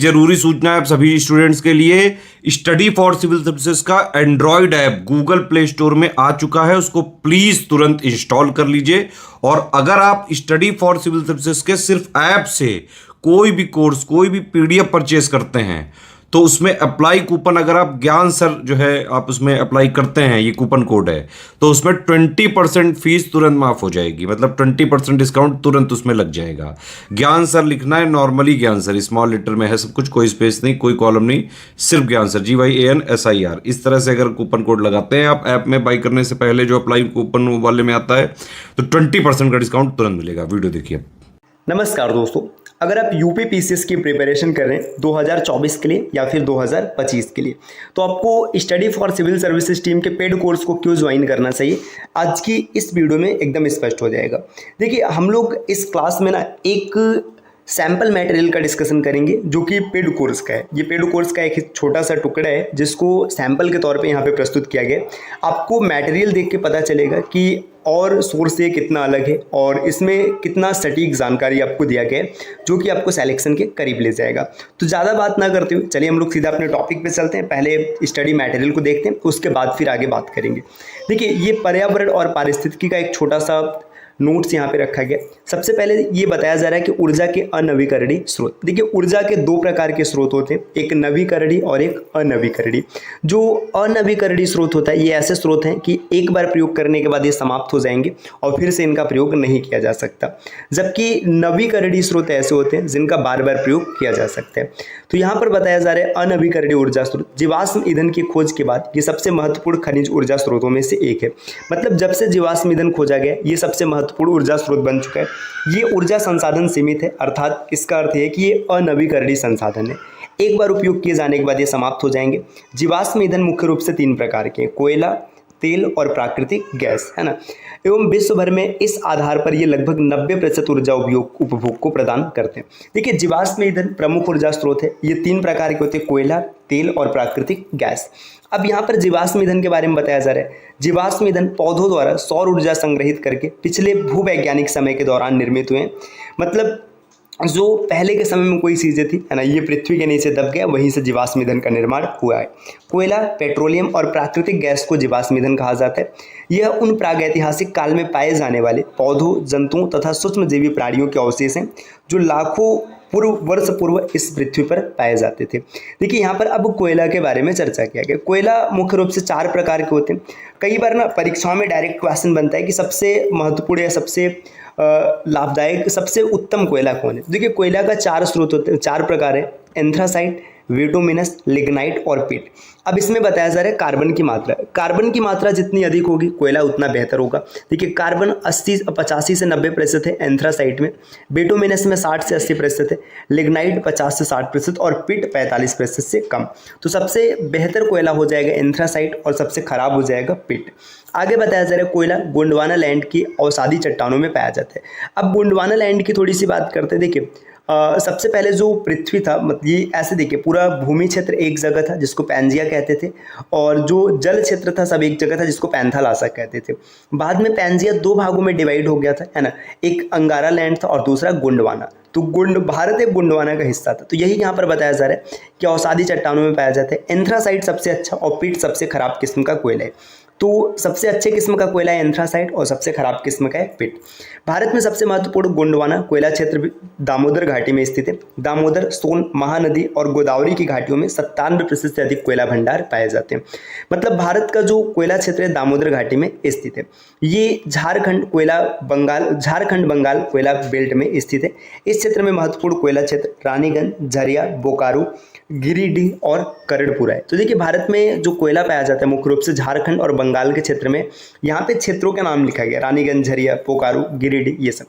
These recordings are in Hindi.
जरूरी सूचना है आप सभी स्टूडेंट्स के लिए। स्टडी फॉर सिविल सर्विसेज का Android app Google play store में आ चुका है, उसको प्लीज तुरंत इंस्टॉल कर लीजिए। और अगर आप स्टडी फॉर सिविल सर्विसेज के सिर्फ ऐप से कोई भी कोर्स, कोई भी पीडीएफ परचेस करते हैं तो उसमें अप्लाई कूपन, अगर आप ज्ञान सर जो है आप उसमें अप्लाई करते हैं, ये कूपन कोड है, तो उसमें 20% फीस तुरंत माफ हो जाएगी। मतलब 20% डिस्काउंट तुरंत उसमें लग जाएगा। ज्ञान सर लिखना है, नॉर्मली ज्ञान सर स्मॉल लेटर में है सब कुछ, कोई स्पेस नहीं, कोई कॉलम नहीं, सिर्फ ज्ञान सर GYANSIR। इस तरह से अगर कूपन कोड लगाते हैं आप ऐप में बाई करने से पहले, जो अप्लाई कूपन वाले में आता है, तो 20% का डिस्काउंट तुरंत मिलेगा। वीडियो देखिए। नमस्कार दोस्तों, अगर आप यूपी पीसीएस की प्रिपरेशन कर रहे हैं 2024 के लिए या फिर 2025 के लिए, तो आपको study for civil services team के पेड कोर्स को क्यों ज्वाइन करना चाहिए, आज की इस वीडियो में एकदम स्पष्ट हो जाएगा। देखिए, हम लोग इस क्लास में ना एक सैम्पल मटेरियल का डिस्कशन करेंगे जो कि पेड कोर्स का है। ये पेड कोर्स का एक छोटा सा टुकड़ा है जिसको सैम्पल के तौर पे यहाँ पे प्रस्तुत किया गया है। आपको मटेरियल देख के पता चलेगा कि और सोर्स से कितना अलग है और इसमें कितना सटीक जानकारी आपको दिया गया है, जो कि आपको सिलेक्शन के करीब ले जाएगा। तो ज़्यादा बात ना करते हुए चलिए हम लोग सीधा अपने टॉपिक पे चलते हैं। पहले स्टडी मटेरियल को देखते हैं, उसके बाद फिर आगे बात करेंगे। देखिए, ये पर्यावरण और पारिस्थितिकी का एक छोटा सा नोट्स यहाँ पे रखा गया। सबसे पहले ये बताया जा रहा है कि ऊर्जा के अनवीकरणीय स्रोत। देखिए, ऊर्जा के दो प्रकार के स्रोत होते हैं, एक नवीकरणीय और एक अनवीकरणीय। जो अनवीकरणीय स्रोत होता है, ये ऐसे स्रोत हैं कि एक बार प्रयोग करने के बाद ये समाप्त हो जाएंगे और फिर से इनका प्रयोग नहीं किया जा सकता। जबकि नवीकरणीय स्रोत ऐसे होते हैं जिनका बार बार प्रयोग किया जा सकता है। तो यहाँ पर बताया जा रहा है अनवीकरणीय ऊर्जा स्रोत जीवाश्म ईंधन की खोज के बाद ये सबसे महत्वपूर्ण खनिज ऊर्जा स्रोतों में से एक है। मतलब जब से जीवाश्म ईंधन खोजा गया, ये सबसे महत्वपूर्ण ऊर्जा स्रोत बन चुका है। ये ऊर्जा संसाधन सीमित है, अर्थात इसका अर्थ है कि ये अनवीकरणीय संसाधन है। एक बार उपयोग किए जाने के बाद ये समाप्त हो जाएंगे। जीवाश्म ईंधन मुख्य रूप से तीन प्रकार के, कोयला, तेल और प्राकृतिक गैस, है ना। एवं विश्व भर में इस आधार पर ये लगभग 90% ऊर्जा उपभोग को प्रदान करते हैं। देखिए, जीवाश्म ईंधन प्रमुख ऊर्जा स्रोत है। ये तीन प्रकार के होते हैं, कोयला, तेल और प्राकृतिक गैस। अब यहाँ पर जीवाश्म ईंधन के बारे में बताया जा रहा है। जीवाश्म ईंधन पौधों द्वारा सौर ऊर्जा संग्रहित करके पिछले भूवैज्ञानिक समय के दौरान निर्मित हुए हैं। मतलब जो पहले के समय में कोई चीज़ें थी, है ना, ये पृथ्वी के नीचे दब गया, वहीं से जीवाश्म ईंधन का निर्माण हुआ है। कोयला, पेट्रोलियम और प्राकृतिक गैस को जीवाश्म ईंधन कहा जाता है। यह उन प्रागैतिहासिक काल में पाए जाने वाले पौधों, जंतुओं तथा सूक्ष्मजीवी प्राणियों के अवशेष हैं जो लाखों वर्ष पूर्व इस पृथ्वी पर पाए जाते थे। देखिए, यहाँ पर अब कोयला के बारे में चर्चा किया गया। कोयला मुख्य रूप से चार प्रकार के होते हैं। कई बार ना परीक्षाओं में डायरेक्ट क्वेश्चन बनता है कि सबसे महत्वपूर्ण या सबसे लाभदायक, सबसे उत्तम कोयला कौन है। देखिए, कोयला का चार स्रोत होते हैं, चार प्रकार है, एंथ्रासाइट, बिटुमिनस, लिग्नाइट और पिट। अब इसमें बताया जा रहा है कार्बन की मात्रा। कार्बन की मात्रा जितनी अधिक होगी कोयला उतना बेहतर होगा। देखिए, कार्बन 85 से 90% है एंथ्रासाइट में, बिटुमिनस में 60 से 80% है, लिग्नाइट 50 से 60% और पिट 45% से कम। तो सबसे बेहतर कोयला हो जाएगा एंथ्रासाइट और सबसे खराब हो जाएगा पिट। आगे बताया जा रहा है कोयला गोंडवाना लैंड की अवसादी चट्टानों में पाया जाता है। अब गोंडवाना लैंड की थोड़ी सी बात करते हैं। देखिए, सबसे पहले जो पृथ्वी था, मतलब ये ऐसे देखिए, पूरा भूमि क्षेत्र एक जगह था जिसको पैंजिया कहते थे, और जो जल क्षेत्र था सब एक जगह था जिसको पैंथालासा कहते थे। बाद में पैंजिया दो भागों में डिवाइड हो गया था, है ना। एक अंगारा लैंड था और दूसरा गोंडवाना। तो भारत एक गोंडवाना का हिस्सा था। तो यही यहाँ पर बताया जा रहा है कि अवसादी चट्टानों में पाया जाता है। एंथ्रासाइट सबसे अच्छा और पिट सबसे खराब किस्म का कोयला है। तो सबसे अच्छे किस्म का कोयला है एंथ्रासाइट और सबसे खराब किस्म का है पिट। भारत में सबसे महत्वपूर्ण गोंडवाना कोयला क्षेत्र दामोदर घाटी में स्थित है। दामोदर, सोन, महानदी और गोदावरी की घाटियों में 97% से अधिक कोयला भंडार पाए जाते हैं। मतलब भारत का जो कोयला क्षेत्र है दामोदर घाटी में स्थित है। ये झारखंड बंगाल कोयला बेल्ट में स्थित है। इस क्षेत्र में महत्वपूर्ण कोयला क्षेत्र रानीगंज, झरिया, बोकारो, गिरिडीह और करणपुरा है। तो देखिए, भारत में जो कोयला पाया जाता है मुख्य रूप से झारखंड और बंगाल के क्षेत्र में। यहाँ पे क्षेत्रों के नाम लिखा गया, रानीगंज, झरिया, बोकारो, गिरिडीह, ये सब।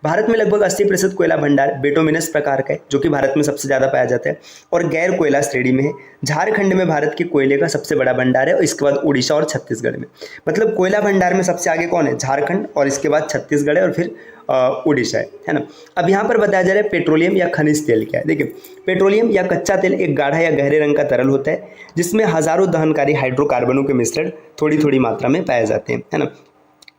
भारत में लगभग 80% कोयला भंडार बिटुमिनस प्रकार का है, जो कि भारत में सबसे ज़्यादा पाया जाता है और गैर कोयला श्रेणी में है। झारखंड में भारत के कोयले का सबसे बड़ा भंडार है और इसके बाद उड़ीसा और छत्तीसगढ़ में। मतलब कोयला भंडार में सबसे आगे कौन है? झारखंड, और इसके बाद छत्तीसगढ़ है और फिर उड़ीसा है ना। अब यहाँ पर बताया जा रहा है पेट्रोलियम या खनिज तेल क्या है। देखिए, पेट्रोलियम या कच्चा तेल एक गाढ़ा या गहरे रंग का तरल होता है जिसमें हजारों दहनकारी हाइड्रोकार्बनों के मिश्रण थोड़ी थोड़ी मात्रा में पाए जाते हैं, है ना।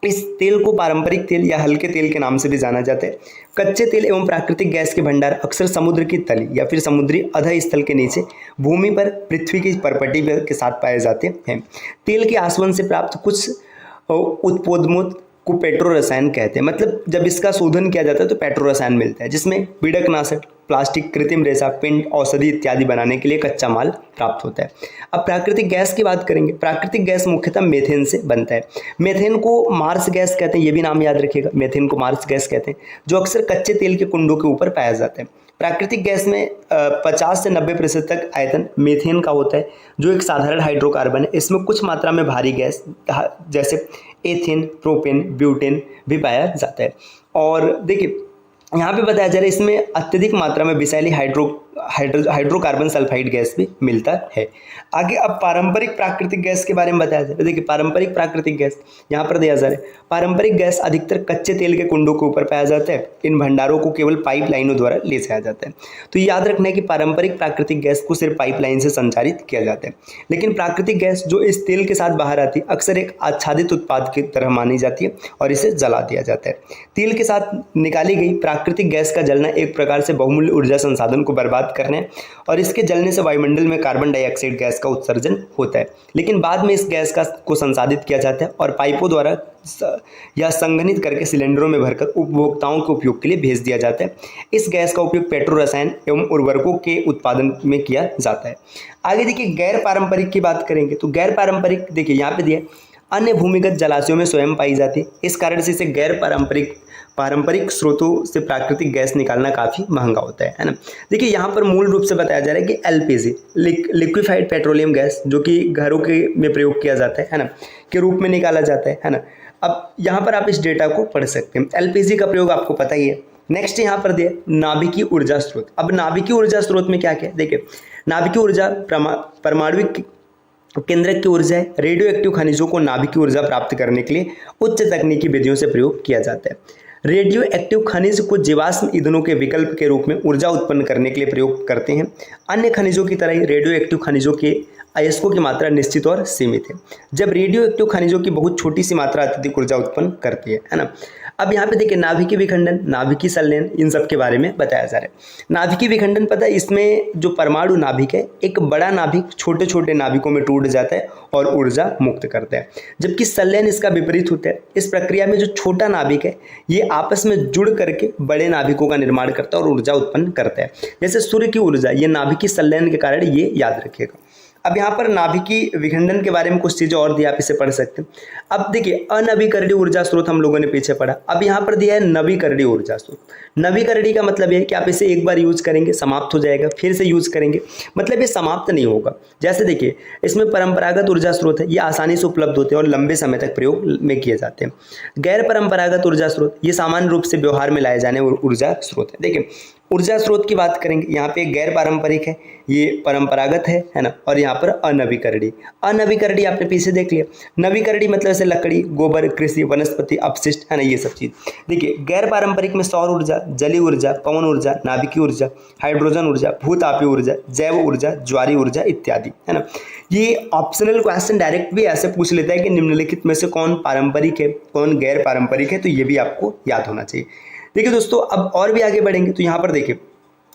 इस तेल को पारंपरिक तेल या हल्के तेल के नाम से भी जाना जाता है। कच्चे तेल एवं प्राकृतिक गैस के भंडार अक्सर समुद्र की तली या फिर समुद्री अधः स्थल के नीचे भूमि पर पृथ्वी की परपटी के साथ पाए जाते हैं। तेल के आसवन से प्राप्त कुछ उत्पादों को पेट्रो रसायन कहते हैं। मतलब जब इसका शोधन किया जाता है तो पेट्रो रसायन मिलता है, जिसमें पीड़कनाशक, प्लास्टिक, कृत्रिम रेशा, पेंट, औषधि इत्यादि बनाने के लिए कच्चा माल प्राप्त होता है। अब प्राकृतिक गैस की बात करेंगे। प्राकृतिक गैस मुख्यतः मीथेन से बनता है। मीथेन को मार्स गैस कहते हैं, ये भी नाम याद रखिएगा, मीथेन को मार्स गैस कहते हैं, जो अक्सर कच्चे तेल के कुंडों के ऊपर पाया जाता है। प्राकृतिक गैस में 50 से 90% तक आयतन मीथेन का होता है, जो एक साधारण हाइड्रोकार्बन है। इसमें कुछ मात्रा में भारी गैस जैसे एथेन, प्रोपेन, ब्यूटेन भी पाया जाता है। और देखिए यहाँ पे बताया जा रहा है इसमें अत्यधिक मात्रा में विषैली हाइड्रोकार्बन सल्फाइड गैस भी मिलता है। आगे अब पारंपरिक प्राकृतिक गैस के बारे में बताया जा रहा है। देखिए पारंपरिक प्राकृतिक गैस यहाँ पर दिया जा रहा है। पारंपरिक गैस अधिकतर कच्चे तेल के कुंडों के ऊपर पाया जाता है। इन भंडारों को केवल पाइप लाइनों द्वारा ले जाया जाता है। तो याद रखना है कि पारंपरिक प्राकृतिक गैस को सिर्फ पाइप लाइन से संचारित किया जाता है, लेकिन प्राकृतिक गैस जो इस तेल के साथ बाहर आती है अक्सर एक आच्छादित उत्पाद की तरह मानी जाती है और इसे जला दिया जाता है। तेल के साथ निकाली गई प्राकृतिक गैस का जलना एक प्रकार से बहुमूल्य ऊर्जा संसाधन को बर्बाद करने और इसके जलने से वायुमंडल में कार्बन डाइऑक्साइड गैस का उत्सर्जन होता है। लेकिन बाद में इस गैस को संसाधित किया जाता है और पाइपों द्वारा या संघनित करके सिलेंडरों में भरकर उपभोक्ताओं के उपयोग के लिए भेज दिया जाता है। इस गैस का उपयोग पेट्रो रसायन एवं उर्वरकों के उत्पादन में किया जाता है। आगे देखिए गैर पारंपरिक की बात करेंगे तो गैर पारंपरिक देखिए यहाँ पे दिया अन्य भूमिगत जलाशयों में स्वयं पाई जाती है। इस कारण से इसे गैर पारंपरिक स्रोतों से प्राकृतिक गैस निकालना काफ़ी महंगा होता है ना। देखिए यहाँ पर मूल रूप से बताया जा रहा है कि एलपीजी लिक्विफाइड पेट्रोलियम गैस जो कि घरों के में प्रयोग किया जाता है ना, के रूप में निकाला जाता है ना। अब यहाँ पर आप इस डेटा को पढ़ सकते हैं। एलपीजी का प्रयोग आपको पता ही है। नेक्स्ट यहाँ पर दिया नाभिकीय ऊर्जा स्रोत। अब नाभिकीय ऊर्जा स्रोत में क्या क्या है देखिए, नाभिकीय ऊर्जा परमाणुविक केंद्रक की ऊर्जा है। रेडियो एक्टिव खनिजों को नाभिकीय ऊर्जा प्राप्त करने के लिए उच्च तकनीकी विधियों से प्रयोग किया जाता है। रेडियो एक्टिव खनिज को जीवाश्म ईंधनों के विकल्प के रूप में ऊर्जा उत्पन्न करने के लिए प्रयोग करते हैं। अन्य खनिजों की तरह ही रेडियो एक्टिव खनिजों के अयस्कों की मात्रा निश्चित और सीमित है, जब रेडियो एक्टिव खनिजों की बहुत छोटी सी मात्रा अत्यधिक ऊर्जा उत्पन्न करती है ना। अब यहाँ पे देखिए नाभिकीय विखंडन, नाभिकीय संलयन, इन सब के बारे में बताया जा रहा है। नाभिकीय विखंडन पता है, इसमें जो परमाणु नाभिक है एक बड़ा नाभिक छोटे छोटे नाभिकों में टूट जाता है और ऊर्जा मुक्त करता है, जबकि संलयन इसका विपरीत होता है। इस प्रक्रिया में जो छोटा नाभिक है ये आपस में जुड़ करके बड़े नाभिकों का निर्माण करता है और ऊर्जा उत्पन्न करता है। जैसे सूर्य की ऊर्जा, ये नाभिकीय संलयन के कारण, ये याद रखिएगा। अब यहाँ पर नाभिकीय विखंडन के बारे में कुछ चीज़ें और दिया, आप इसे पढ़ सकते हैं। अब देखिए अनवीकरणीय ऊर्जा स्रोत हम लोगों ने पीछे पढ़ा। अब यहाँ पर दिया है नवीकरणीय ऊर्जा स्रोत। नवीकरणीय का मतलब ये है कि आप इसे एक बार यूज करेंगे समाप्त हो जाएगा, फिर से यूज करेंगे, मतलब ये समाप्त नहीं होगा। जैसे देखिए इसमें परंपरागत ऊर्जा स्रोत है, ये आसानी से उपलब्ध होते हैं और लंबे समय तक प्रयोग में किए जाते हैं। गैर परंपरागत ऊर्जा स्रोत, ये सामान्य रूप से व्यवहार में लाए जाने ऊर्जा स्रोत है। देखिए ऊर्जा स्रोत की बात करेंगे, यहाँ पे गैर पारंपरिक है, ये परंपरागत है ना, और यहाँ पर अनवीकरणीय। अनवीकरणीय आपने पीछे देख लिया। नवीकरणीय मतलब जैसे लकड़ी, गोबर, कृषि, वनस्पति अपशिष्ट है ना, ये सब चीज़। देखिए गैर पारंपरिक में सौर ऊर्जा, जलीय ऊर्जा, पवन ऊर्जा, नाभिकीय ऊर्जा, हाइड्रोजन ऊर्जा, भूतापीय ऊर्जा, जैव ऊर्जा, ज्वारीय ऊर्जा इत्यादि है ना। ये ऑप्शनल क्वेश्चन डायरेक्ट भी ऐसे पूछ लेता है कि निम्नलिखित में से कौन पारंपरिक है, कौन गैर पारंपरिक है, तो ये भी आपको याद होना चाहिए। देखिए दोस्तों अब और भी आगे बढ़ेंगे तो यहाँ पर देखिए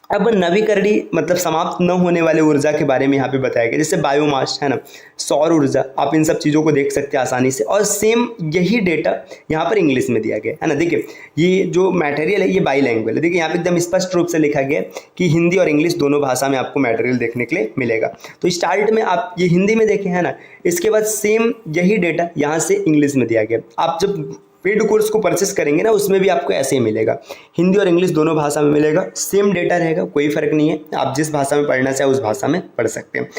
अब नवीकरणीय मतलब समाप्त न होने वाले ऊर्जा के बारे में यहाँ पे बताया गया, जैसे बायोमास है ना, सौर ऊर्जा, आप इन सब चीज़ों को देख सकते हैं आसानी से। और सेम यही डेटा यहाँ पर इंग्लिश में दिया गया है ना। देखिए ये जो मटेरियल है ये बाईलैंग्वेज है। देखिए यहाँ पे एकदम स्पष्ट रूप से लिखा गया है कि हिंदी और इंग्लिश दोनों भाषा में आपको मटेरियल देखने के लिए मिलेगा। तो स्टार्ट में आप ये हिंदी में देखें है ना, इसके बाद सेम यही डेटा यहाँ से इंग्लिश में दिया गया। आप जब पेड कोर्स को परचेस करेंगे ना उसमें भी आपको ऐसे ही मिलेगा, हिंदी और इंग्लिश दोनों भाषा में मिलेगा, सेम डेटा रहेगा, कोई फर्क नहीं है। आप जिस भाषा में पढ़ना चाहे उस भाषा में पढ़ सकते हैं।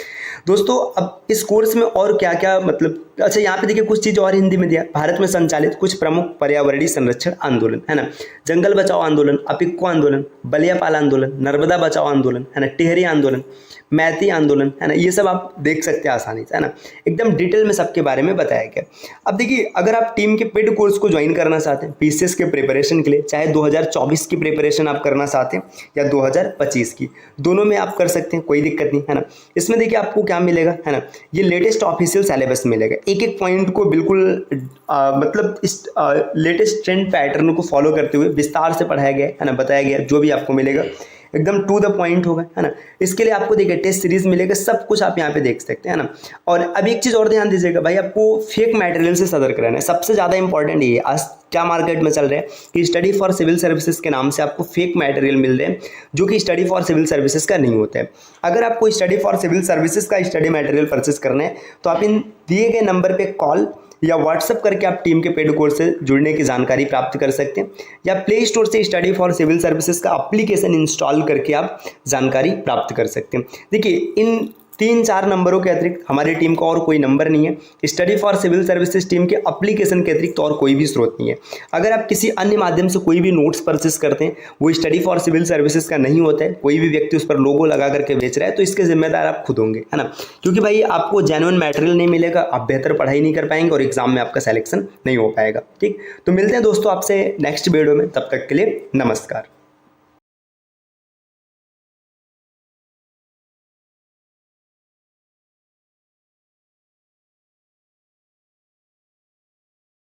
दोस्तों अब इस कोर्स में और क्या क्या मतलब, अच्छा यहाँ पे देखिए कुछ चीज़ और हिंदी में दिया। भारत में संचालित कुछ प्रमुख पर्यावरणीय संरक्षण आंदोलन है ना, जंगल बचाओ आंदोलन, अपिक्को आंदोलन, बलियापाल आंदोलन, नर्मदा बचाओ आंदोलन है ना, टिहरी आंदोलन, मैती आंदोलन है ना, ये सब आप देख सकते हैं आसानी से है ना। एकदम डिटेल में सबके बारे में बताया गया। अब देखिए अगर आप टीम के पेड कोर्स को ज्वाइन करना चाहते हैं पीसीएस के प्रिपरेशन के लिए, चाहे 2024 की प्रिपरेशन आप करना चाहते हैं या 2025 की, दोनों में आप कर सकते हैं, कोई दिक्कत नहीं है ना। इसमें देखिए आपको क्या मिलेगा है ना, ये लेटेस्ट ऑफिशियल सिलेबस मिलेगा, एक एक पॉइंट को बिल्कुल मतलब इस लेटेस्ट ट्रेंड पैटर्न को फॉलो करते हुए विस्तार से पढ़ाया गया है ना, बताया गया, जो भी आपको मिलेगा एकदम टू द पॉइंट होगा है ना। इसके लिए आपको देखिए टेस्ट सीरीज मिलेगा, सब कुछ आप यहाँ पे देख सकते हैं ना। और अब एक चीज़ और ध्यान दीजिएगा भाई, आपको फेक मटेरियल से सतर्क रहना है, सबसे ज़्यादा इंपॉर्टेंट ये। आज क्या मार्केट में चल रहा है कि स्टडी फॉर सिविल सर्विसेज के नाम से आपको फेक मटेरियल मिल रहे हैं जो कि स्टडी फॉर सिविल सर्विसेज का नहीं होता है। अगर आपको स्टडी फॉर सिविल सर्विसेज का स्टडी मटेरियल परचेस करना है तो आप इन दिए गए नंबर पे कॉल या व्हाट्सएप करके आप टीम के पेड कोर्स से जुड़ने की जानकारी प्राप्त कर सकते हैं, या प्ले स्टोर से स्टडी फॉर सिविल सर्विसेज का एप्लीकेशन इंस्टॉल करके आप जानकारी प्राप्त कर सकते हैं। देखिए इन 3-4 नंबरों के अतिरिक्त हमारी टीम का और कोई नंबर नहीं है, study for civil services team के एप्लीकेशन के अतिरिक्त और कोई भी स्रोत नहीं है। अगर आप किसी अन्य माध्यम से कोई भी नोट्स परचेस करते हैं वो स्टडी फॉर सिविल सर्विसेज का नहीं होता है, कोई भी व्यक्ति उस पर लोगो लगा करके बेच रहा है, तो इसके जिम्मेदार आप खुद होंगे है ना, क्योंकि भाई आपको जेन्युइन मटेरियल नहीं मिलेगा, आप बेहतर पढ़ाई नहीं कर पाएंगे और एग्जाम में आपका सिलेक्शन नहीं हो पाएगा। ठीक, तो मिलते हैं दोस्तों आपसे नेक्स्ट वीडियो में, तब तक के लिए नमस्कार।